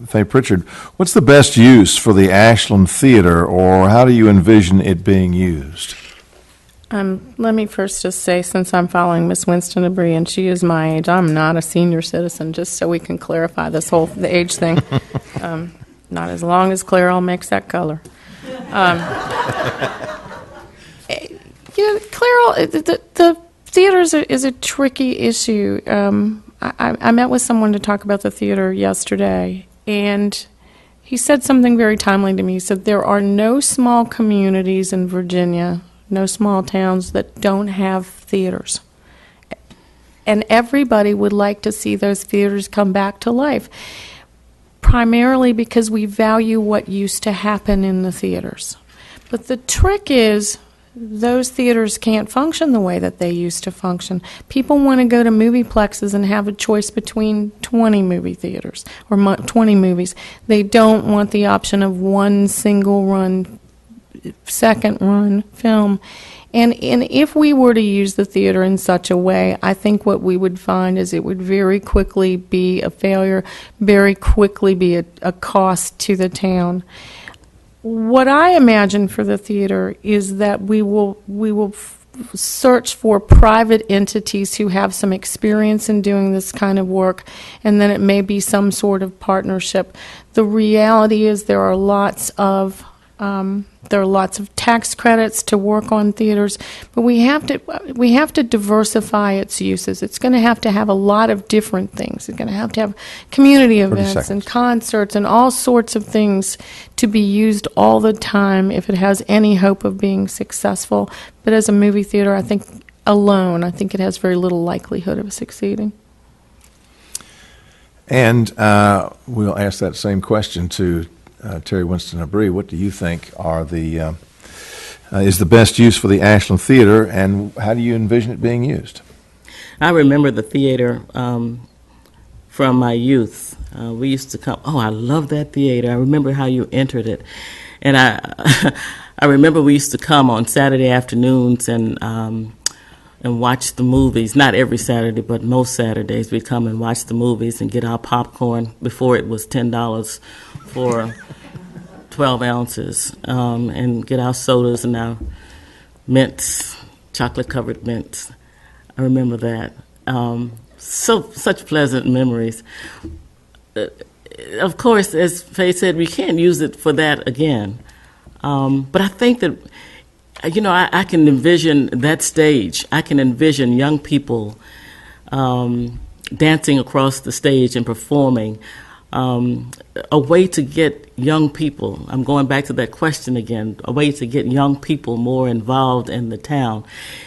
Faye Pritchard, what's the best use for the Ashland Theater, or how do you envision it being used? Let me first just say, since I'm following Miss Winston-Abri and she is my age, I'm not a senior citizen, just so we can clarify the age thing. Not as long as Clairol makes that color. Clairol, the theater is a tricky issue. I met with someone to talk about the theater yesterday, and he said something very timely to me. He said there are no small communities in Virginia, no small towns that don't have theaters. And everybody would like to see those theaters come back to life, primarily because we value what used to happen in the theaters. But the trick is those theaters can't function the way that they used to function. People want to go to movie plexes and have a choice between 20 movie theaters or 20 movies. They don't want the option of one single run, second run film. And if we were to use the theater in such a way, I think what we would find is it would very quickly be a failure, very quickly be a cost to the town. What I imagine for the theater is that we will search for private entities who have some experience in doing this kind of work, and then it may be some sort of partnership. The reality is there are lots of tax credits to work on theaters, but we have to diversify its uses. It's going to have a lot of different things. It's going to have community events and concerts and all sorts of things to be used all the time if it has any hope of being successful. But as a movie theater, I think it has very little likelihood of succeeding. And we'll ask that same question to Terry Winston-Abri. What do you think are is the best use for the Ashland Theater, and how do you envision it being used? I remember the theater from my youth. We used to come. Oh, I love that theater. I remember how you entered it, and I remember we used to come on Saturday afternoons and watch the movies. Not every Saturday, but most Saturdays we'd come and watch the movies and get our popcorn before it was $10 for 12 ounces, and get our sodas and our mints, chocolate-covered mints. I remember that. Such pleasant memories. Of course, as Faye said, we can't use it for that again. But I think that, I can envision that stage. I can envision young people dancing across the stage and performing. A way to get young people, I'm going back to that question again, a way to get young people more involved in the town.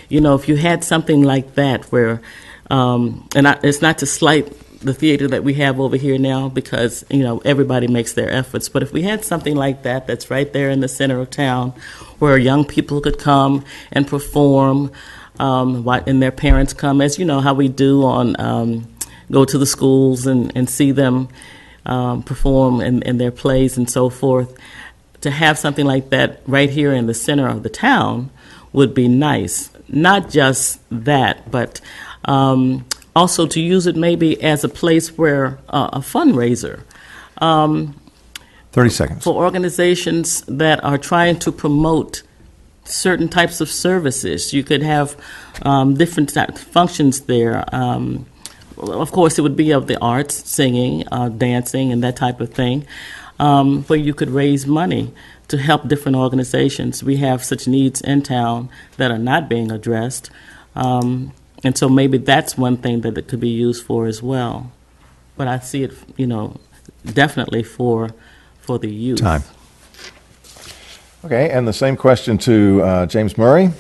If you had something like that where, it's not to slight the theater that we have over here now because, everybody makes their efforts, but if we had something like that that's right there in the center of town where young people could come and perform, and their parents come, as you know how we do on, go to the schools and see them perform in their plays and so forth. To have something like that right here in the center of the town would be nice. Not just that, but also to use it maybe as a place where a fundraiser. 30 seconds. For organizations that are trying to promote certain types of services. You could have different functions there. Of course, it would be of the arts, singing, dancing, and that type of thing, where you could raise money to help different organizations. We have such needs in town that are not being addressed, and so maybe that's one thing that it could be used for as well. But I see it, definitely for the youth. Time. Okay, and the same question to James Murray.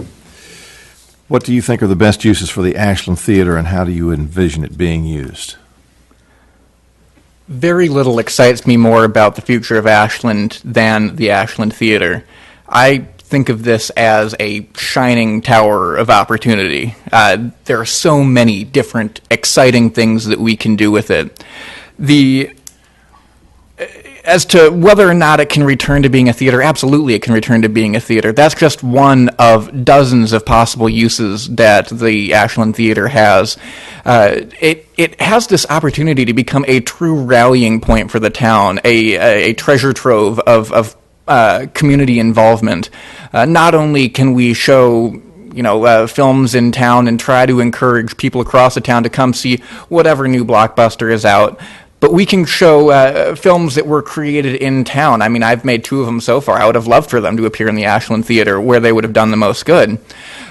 What do you think are the best uses for the Ashland Theater, and how do you envision it being used? Very little excites me more about the future of Ashland than the Ashland Theater. I think of this as a shining tower of opportunity. There are so many different exciting things that we can do with it. as to whether or not it can return to being a theater, absolutely it can return to being a theater. That's just one of dozens of possible uses that the Ashland Theater has. It has this opportunity to become a true rallying point for the town, a treasure trove of community involvement. Not only can we show films in town and try to encourage people across the town to come see whatever new blockbuster is out, but we can show films that were created in town. I mean, I've made 2 of them so far. I would have loved for them to appear in the Ashland Theater, where they would have done the most good.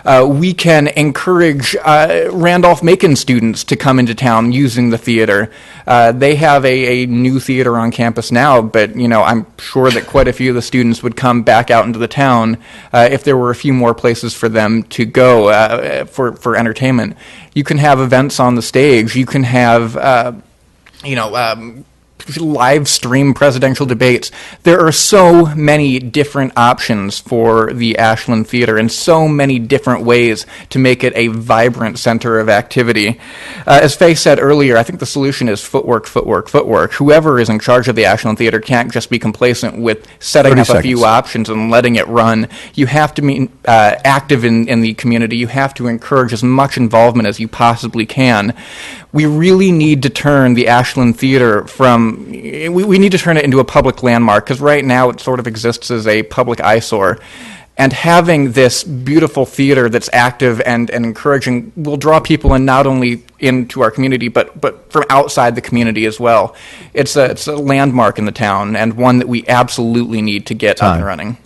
We can encourage Randolph-Macon students to come into town using the theater. They have a new theater on campus now, but I'm sure that quite a few of the students would come back out into the town if there were a few more places for them to go for entertainment. You can have events on the stage. You can have live stream presidential debates. There are so many different options for the Ashland Theater and so many different ways to make it a vibrant center of activity. As Faye said earlier, I think the solution is footwork, footwork, footwork. Whoever is in charge of the Ashland Theater can't just be complacent with setting up a few options and letting it run. You have to be active in the community. You have to encourage as much involvement as you possibly can. We really need to turn the Ashland Theater we need to turn it into a public landmark, because right now it sort of exists as a public eyesore. And having this beautiful theater that's active and encouraging will draw people in, not only into our community, but from outside the community as well. It's a landmark in the town, and one that we absolutely need to get up and running.